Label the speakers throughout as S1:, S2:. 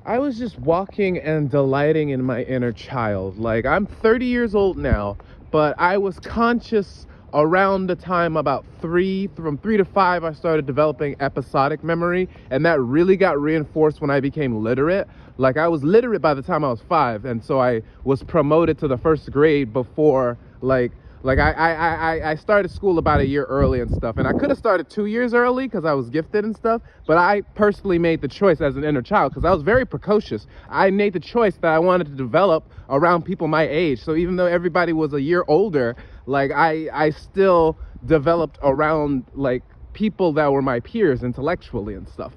S1: I was just walking and delighting in my inner child. Like, I'm 30 years old now, but I was conscious around the time about from 3 to 5, I started developing episodic memory, and that really got reinforced when I became literate. Like, I was literate by the time I was 5, and so I was promoted to the first grade before, I started school about a year early and stuff, and I could have started 2 years early because I was gifted and stuff, but I personally made the choice as an inner child because I was very precocious. I made the choice that I wanted to develop around people my age. So even though everybody was a year older, like I still developed around like people that were my peers intellectually and stuff.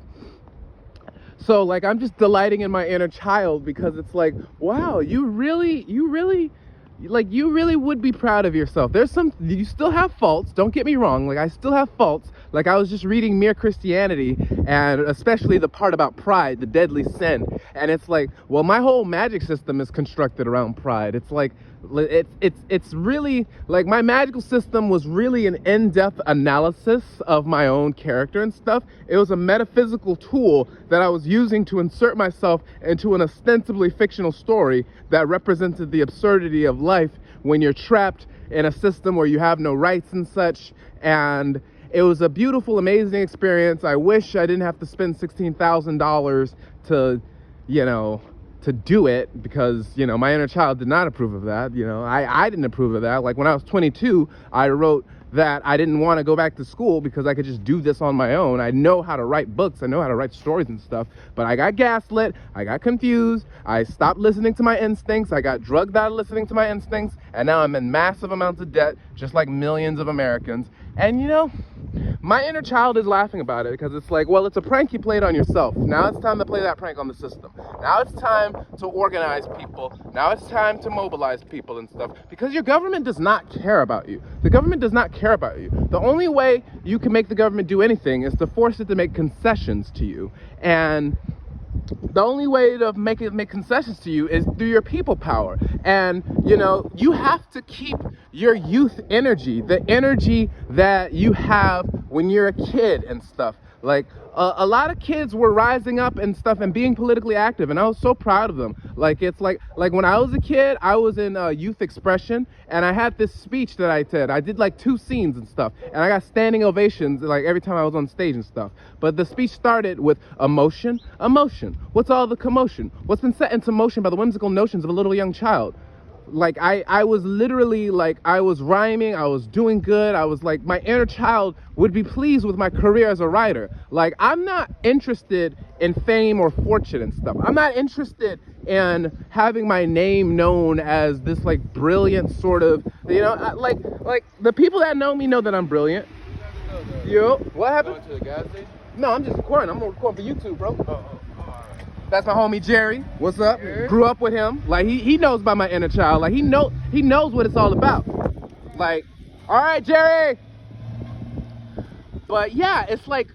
S1: So like I'm just delighting in my inner child because it's like, wow, you really would be proud of yourself. You still have faults, don't get me wrong, like I still have faults. Like I was just reading Mere Christianity, and especially the part about pride, the deadly sin, and it's like, well, my whole magic system is constructed around pride. It's like, it's really, like my magical system was really an in-depth analysis of my own character and stuff. It was a metaphysical tool that I was using to insert myself into an ostensibly fictional story that represented the absurdity of life when you're trapped in a system where you have no rights and such. And it was a beautiful, amazing experience. I wish I didn't have to spend $16,000 to do it, because, my inner child did not approve of that. I didn't approve of that. Like when I was 22, I wrote that I didn't want to go back to school because I could just do this on my own. I know how to write books. I know how to write stories and stuff, but I got gaslit. I got confused. I stopped listening to my instincts. I got drugged out of listening to my instincts. And now I'm in massive amounts of debt, just like millions of Americans. And my inner child is laughing about it because it's like, well, it's a prank you played on yourself. Now it's time to play that prank on the system. Now it's time to organize people. Now it's time to mobilize people and stuff, because your government does not care about you. The government does not care about you. The only way you can make the government do anything is to force it to make concessions to you. And the only way to make concessions to you is through your people power. And you have to keep your youth energy, the energy that you have when you're a kid and stuff. Like a lot of kids were rising up and stuff and being politically active, and I was so proud of them. Like it's like when I was a kid, I was in youth expression, and I had this speech that I did. I did like 2 scenes and stuff, and I got standing ovations like every time I was on stage and stuff. But the speech started with emotion. What's all the commotion? What's been set into motion by the whimsical notions of a little young child? Like I was literally, like, I was rhyming, I was doing good. I was like, my inner child would be pleased with my career as a writer. Like, I'm not interested in fame or fortune and stuff. I'm not interested in having my name known as this like brilliant sort of, like the people that know me know that I'm brilliant. Yo, what happened?
S2: Going to the gas station?
S1: No, I'm just recording. I'm recording for YouTube, bro. That's my homie Jerry. What's up? Yeah. Grew up with him. Like he knows about my inner child. Like he knows what it's all about. Like, all right, Jerry. But yeah, it's like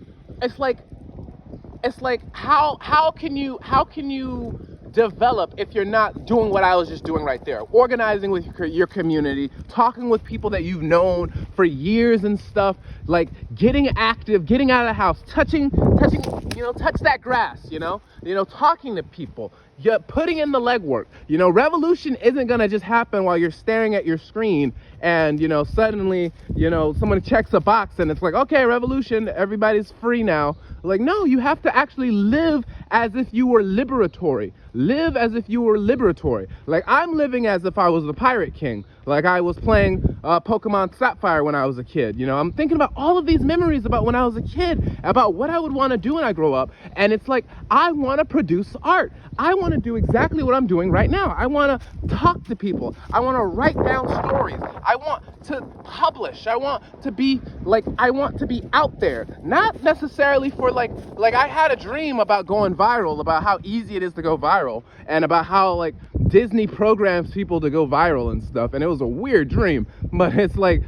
S1: how can you develop if you're not doing what I was just doing right there? Organizing with your community, talking with people that you've known for years and stuff, like getting active, getting out of the house, touching, touch that grass, talking to people, putting in the legwork. Revolution isn't gonna just happen while you're staring at your screen and, suddenly, someone checks a box and it's like, okay, revolution, everybody's free now. Like, no, you have to actually live as if you were liberatory. Live as if you were liberatory. Like, I'm living as if I was the Pirate King. Like, I was playing Pokemon Sapphire when I was a kid. I'm thinking about all of these memories about when I was a kid, about what I would want to do when I grow up. And it's like, I want to produce art. I want to do exactly what I'm doing right now. I want to talk to people. I want to write down stories. I want to publish. I want to be out there. Not necessarily for like I had a dream about going viral, about how easy it is to go viral, and about how like Disney programs people to go viral and stuff. And it was a weird dream, but it's like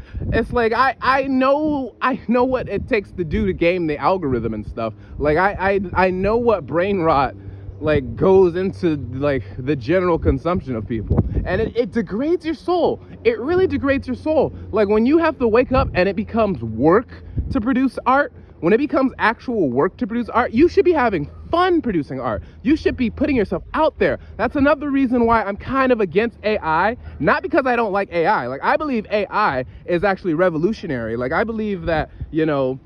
S1: I know what it takes to do to game the algorithm and stuff. Like I know what brain rot like goes into like the general consumption of people, and it degrades your soul. It really degrades your soul. Like when you have to wake up and it becomes work to produce art, when it becomes actual work to produce art, you should be having fun producing art. You should be putting yourself out there. That's another reason why I'm kind of against AI. Not because I don't like AI. Like, I believe AI is actually revolutionary. Like, I believe that, you know,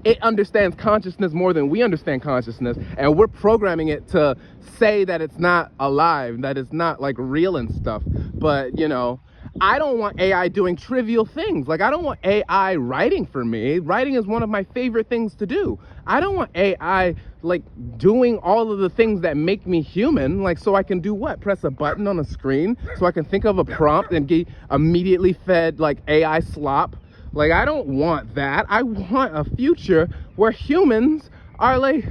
S1: it understands consciousness more than we understand consciousness, and we're programming it to say that it's not alive, that it's not like real and stuff. But, you know, I don't want AI doing trivial things. Like, I don't want AI writing for me. Writing is one of my favorite things to do. I don't want AI like doing all of the things that make me human. Like, so I can do what? Press a button on a screen so I can think of a prompt and get immediately fed like AI slop. Like, I don't want that. I want a future where humans are like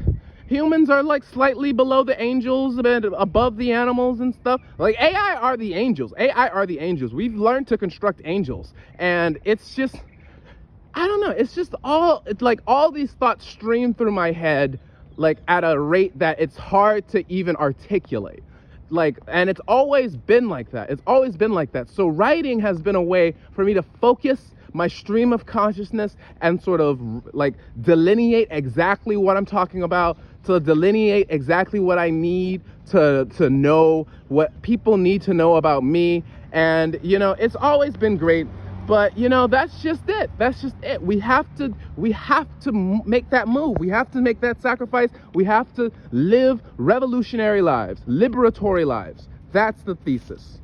S1: slightly below the angels and above the animals and stuff. Like, AI are the angels. AI are the angels. We've learned to construct angels. And it's just, I don't know. It's just it's like all these thoughts stream through my head, like at a rate that it's hard to even articulate. Like, and it's always been like that. It's always been like that. So writing has been a way for me to focus my stream of consciousness and sort of like delineate exactly what I'm talking about, to delineate exactly what I need to know, what people need to know about me. And, you know, it's always been great. But, you know, that's just it. That's just it. We have to make that move. We have to make that sacrifice. We have to live revolutionary lives, liberatory lives. That's the thesis.